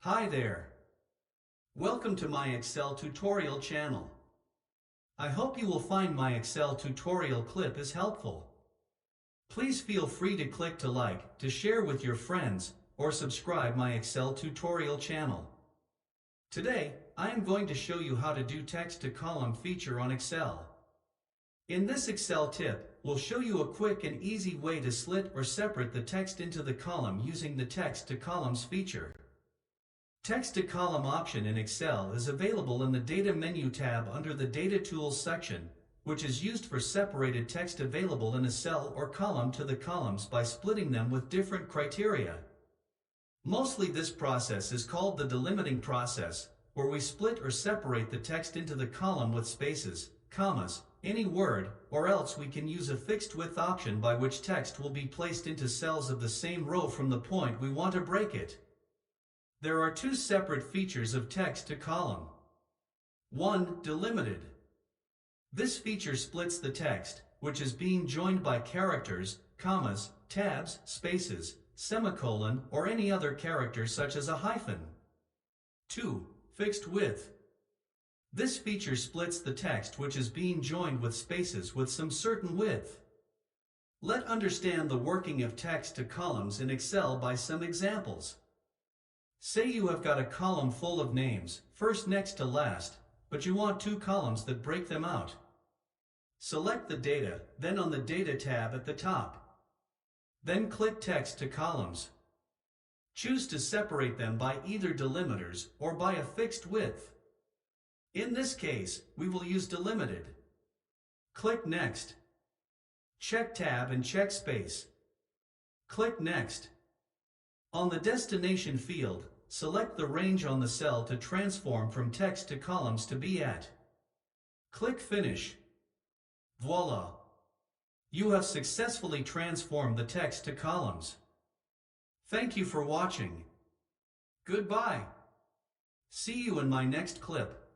Hi there. Welcome to my Excel tutorial channel. I hope you will find my Excel tutorial clip is helpful. Please feel free to click to like, to share with your friends, or subscribe my Excel tutorial channel. Today, I am going to show you how to do text to column feature on Excel. In this Excel tip, we'll show you a quick and easy way to split or separate the text into the column using the text to columns feature. Text to column option in Excel is available in the Data menu tab under the Data Tools section, which is used for separated text available in a cell or column to the columns by splitting them with different criteria. Mostly this process is called the delimiting process, where we split or separate the text into the column with spaces, commas, any word, or else we can use a fixed width option by which text will be placed into cells of the same row from the point we want to break it. There are two separate features of text to column. 1. Delimited. This feature splits the text, which is being joined by characters, commas, tabs, spaces, semicolon, or any other character such as a hyphen. 2. Fixed width. This feature splits the text which is being joined with spaces with some certain width. Let's understand the working of text to columns in Excel by some examples. Say you have got a column full of names, first next to last, but you want two columns that break them out. Select the data, then on the Data tab at the top. Then click Text to Columns. Choose to separate them by either delimiters or by a fixed width. In this case, we will use delimited. Click Next. Check Tab and check Space. Click Next. On the Destination field, select the range on the cell to transform from text to columns to be at. Click Finish. Voila! You have successfully transformed the text to columns. Thank you for watching. Goodbye. See you in my next clip.